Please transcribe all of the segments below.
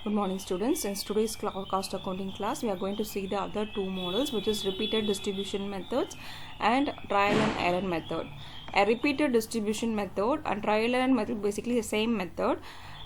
Good morning students. In today's cost accounting class, we are going to see the other two models, which is repeated distribution methods and trial and error method. A repeated distribution method and trial and error method basically the same method.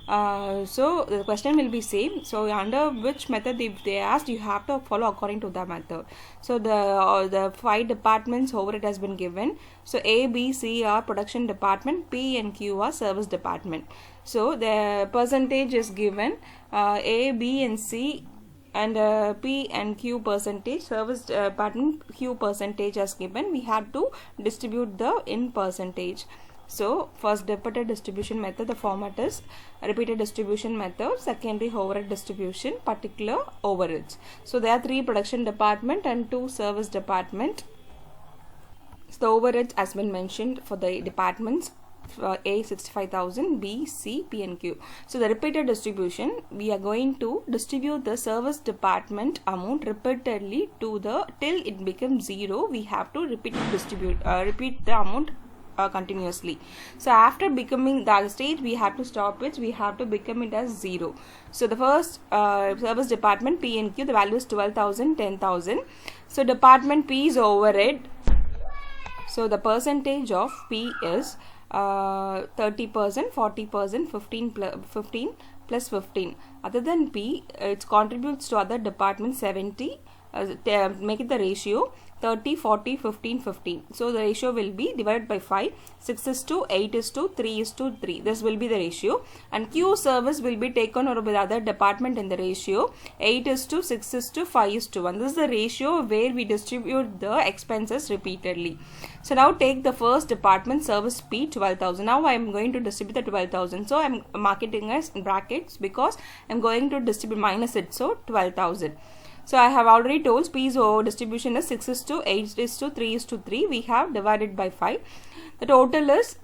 So the question will be same. So under which method if they asked, you have to follow according to the method. So the 5 departments over it has been given. So A, B, C are production department, P and Q are service department. So the percentage is given A, B and C and P and Q percentage, service department Q percentage as given. We have to distribute the in percentage. So first repeated distribution method, the format is repeated distribution method, secondary overhead distribution, particular overheads. So there are 3 production department and 2 service department. So the overheads has been mentioned for the departments. A 65,000, B, C, P and Q. So the repeated distribution, we are going to distribute the service department amount repeatedly to the till it becomes 0. We have to repeat the amount continuously. So after becoming that stage, we have to stop it. We have to become it as 0. So the first service department P and Q, the value is 12,000, 10,000. So department P is overhead. So the percentage of P is 30%, 40%, 15 plus 15. Other than P, it contributes to other departments 70. Make it the ratio 30, 40, 15, 15. So the ratio will be divided by 5. 6 is to 8 is to 3 is to 3. This will be the ratio. And Q service will be taken over by the other department in the ratio 8 is to 6 is to 5 is to 1. This is the ratio where we distribute the expenses repeatedly. So now take the first department service P 12,000. Now I am going to distribute the 12,000. So I am marking as brackets because I am going to distribute minus it. So 12,000. So I have already told P's distribution is 6 is to 8 is to 3 is to 3. We have divided by 5. The total is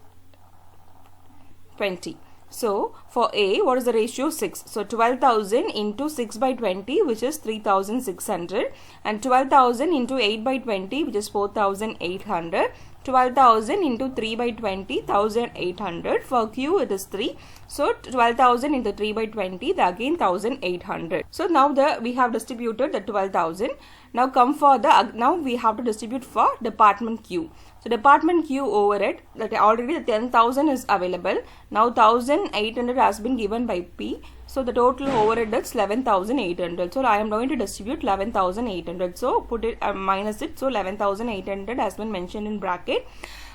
20. So for A, what is the ratio? 6. So 12,000 into 6 by 20, which is 3,600, and 12,000 into 8 by 20, which is 4,800. 12,000 into 3 by 20, 1,800. For Q, it is 3. So 12,000 into 3 by 20, again 1,800. So now we have distributed the 12,000. Now come for now we have to distribute for department Q. So department Q overhead, that already the 10,000 is available. Now 1,800 has been given by P. So the total overhead is 11,800. So I am going to distribute 11,800. So put it minus it. So 11,800 has been mentioned in bracket.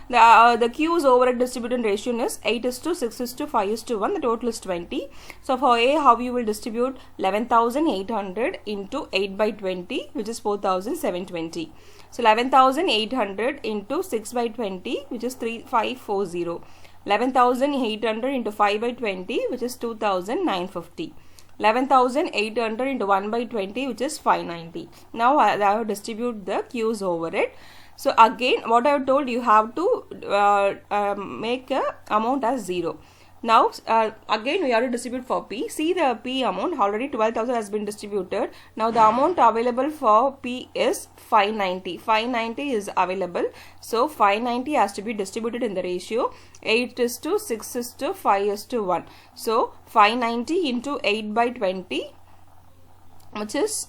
The Q's overhead distribution ratio is 8 is to 6 is to 5 is to 1. The total is 20. So for A, how you will distribute 11,800 into 8 by 20, which is 4,720. So 11,800 into 6 by 20, which is 3,540. 11,800 into 5 by 20, which is 2,950. 11,800 into 1 by 20, which is 590. Now I have distribute the Q's overhead. So again, what I have told, you have to make a amount as 0. Now again we have to distribute for P. See the P amount, already 12,000 has been distributed. Now the amount available for P is 590. 590 is available. So 590 has to be distributed in the ratio 8 is to 6 is to 5 is to 1. So 590 into 8 by 20, which is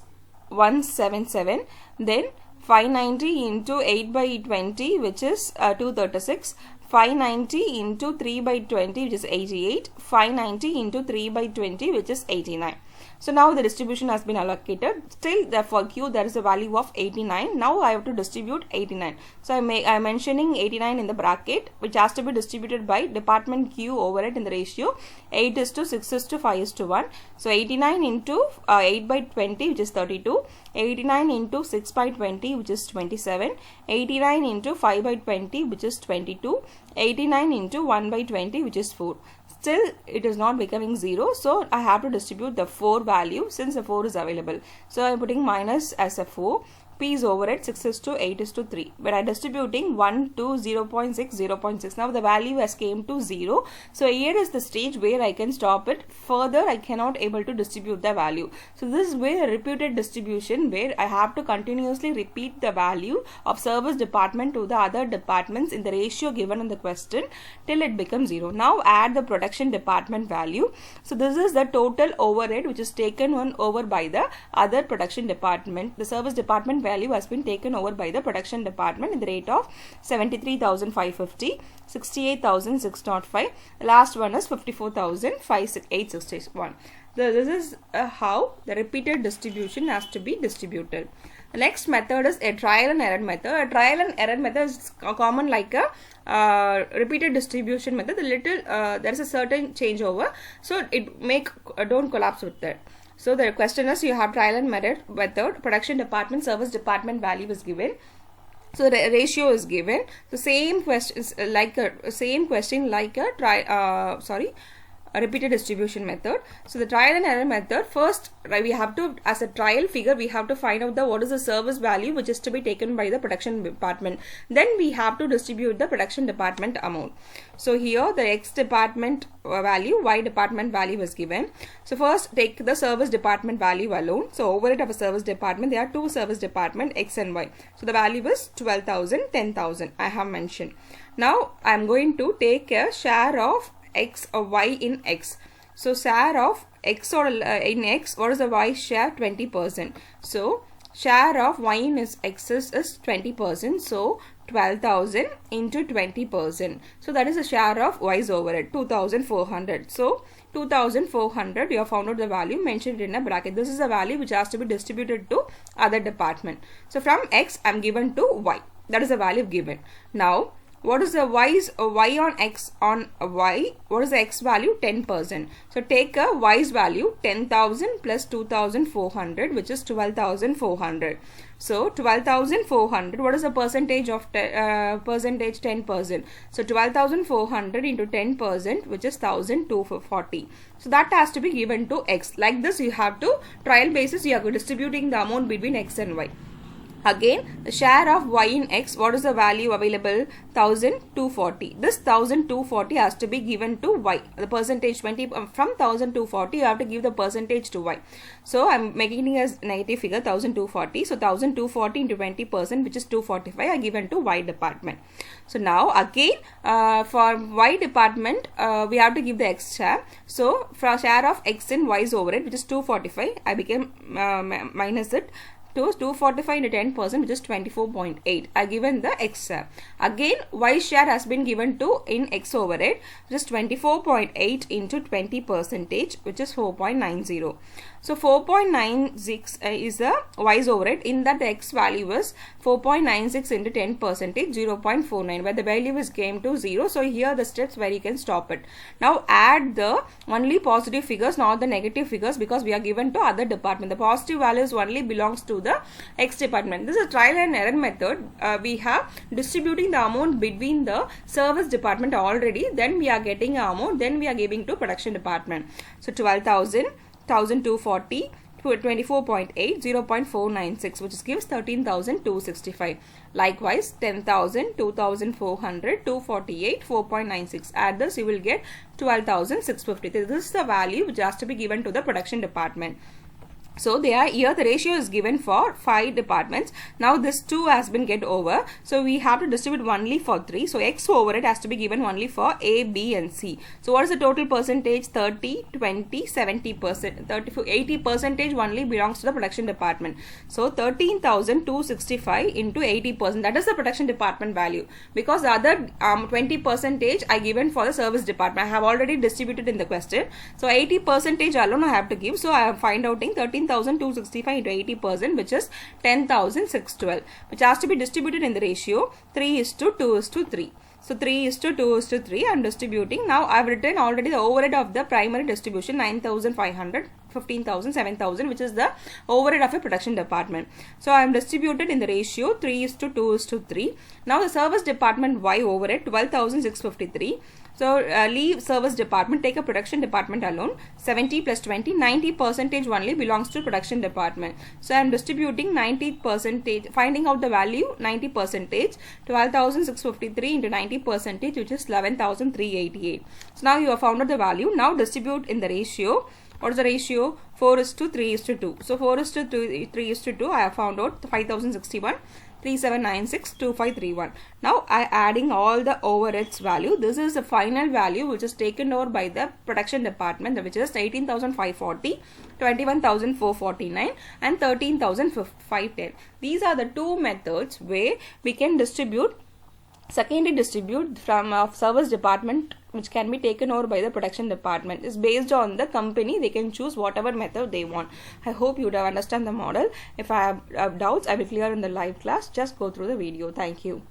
177. Then 590 into 8 by 20, which is 236. 590 into 3 by 20, which is 88. 590 into 3 by 20, which is 89. So now the distribution has been allocated. Still for Q there is a value of 89. Now I have to distribute 89. So I am mentioning 89 in the bracket, which has to be distributed by department Q overhead in the ratio 8 is to 6 is to 5 is to 1. So 89 into 8 by 20, which is 32. 89 into 6 by 20, which is 27. 89 into 5 by 20, which is 22. 89 into 1 by 20, which is 4. Still it is not becoming 0. So I have to distribute the 4 value since the 4 is available. So I am putting minus as a 4. P is overhead 6 is to 8 is to 3. But I am distributing 1 to 0.6, 0.6. Now the value has came to 0. So here is the stage where I can stop it. Further, I cannot able to distribute the value. So this is where a repeated distribution, where I have to continuously repeat the value of service department to the other departments in the ratio given in the question till it becomes 0. Now add the production department value. So this is the total overhead which is taken over by the other production department. The service department value has been taken over by the production department in the rate of 73,550, 68,605. The last one is 54,861. This is how the repeated distribution has to be distributed. The next method is a trial and error method. A trial and error method is common like a repeated distribution method. There is a certain changeover, so it don't collapse with that. So the question is, you have trial and method, production department, service department value is given. So the ratio is given. The same questions like a repeated distribution method. So the trial and error method, first we have to, as a trial figure, we have to find out what is the service value which is to be taken by the production department. Then we have to distribute the production department amount. So here the X department value, Y department value is given. So first take the service department value alone. So overhead of a service department, there are two service department, X and Y. So the value is 12,000, 10,000 I have mentioned. Now I am going to take a share of X or Y in X. So share of X or in X, what is the Y share? 20%. So share of Y in X is 20%. So 12,000 into 20%. So that is the share of Y's overhead, 2,400. So 2,400, you have found out the value, mentioned in a bracket. This is the value which has to be distributed to other department. So from X I am given to Y. That is the value given. Now what is the Y on X on Y? What is the X value? 10%. So take a Y's value 10,000 plus 2,400, which is 12,400. So 12,400. What is the percentage of percentage? 10%. So 12,400 into 10%, which is 1,240. So that has to be given to X. Like this, you have to trial basis. You are distributing the amount between X and Y. Again, the share of Y in X, what is the value available? 1,240. This 1,240 has to be given to Y. The percentage 20 from 1,240, you have to give the percentage to Y. So I am making it as negative figure 1,240. So 1,240 into 20%, which is 245, are given to Y department. So now again for Y department, we have to give the X share. So for share of X in Y's overhead, which is 245, I became minus it. 245 into 10%, which is 24.8. I given the X share. Again, Y share has been given to in X overhead, which is 24.8 into 20%, which is 4.90. So 4.96 is the Y's overhead. In that the X value is 4.96 into 10%, 0.49, where the value is came to 0. So here the steps where you can stop it. Now add the only positive figures, not the negative figures, because we are given to other department. The positive values only belongs to the X department. This is a trial and error method. We have distributing the amount between the service department already. Then we are getting an amount. Then we are giving to production department. So 12,000, 1,240, 24.8, 0.496, which gives 13,265. Likewise, 10,000, 2,400, 248, 4.96. Add this, you will get 12,650. This is the value which has to be given to the production department. So here the ratio is given for 5 departments. Now this 2 has been get over. So we have to distribute only for 3. So X overhead has to be given only for A, B and C. So what is the total percentage? 30, 20, 70%. 80% only belongs to the production department. So 13,265 into 80%. That is the production department value. Because the other 20% I given for the service department. I have already distributed in the question. So 80% alone I have to give. So I have find out 13,265 into 80%, which is 10,612, which has to be distributed in the ratio 3:2:3. So 3:2:3 I am distributing. Now I have written already the overhead of the primary distribution 9,500, 15,000, 7,000, which is the overhead of a production department. So I am distributed in the ratio 3:2:3. Now the service department Y overhead 12,653. So leave service department, take a production department alone. 70 plus 20, 90% only belongs to production department. So I am distributing 90%, finding out the value 90%, 12,653 into 90%, which is 11,388. So now you have found out the value. Now distribute in the ratio. What is the ratio? 4:3:2. So 4:3:2, I have found out 5,061, 3796, 2531. Now I adding all the overheads value. This is the final value which is taken over by the production department, which is 18,540, 21,449 and 13,510. These are the two methods where we can secondary distribute from service department, which can be taken over by the production department. Is based on the company. They can choose whatever method they want. I hope you would have understand the model. If I have doubts, I will clear in the live class. Just go through the video. Thank you.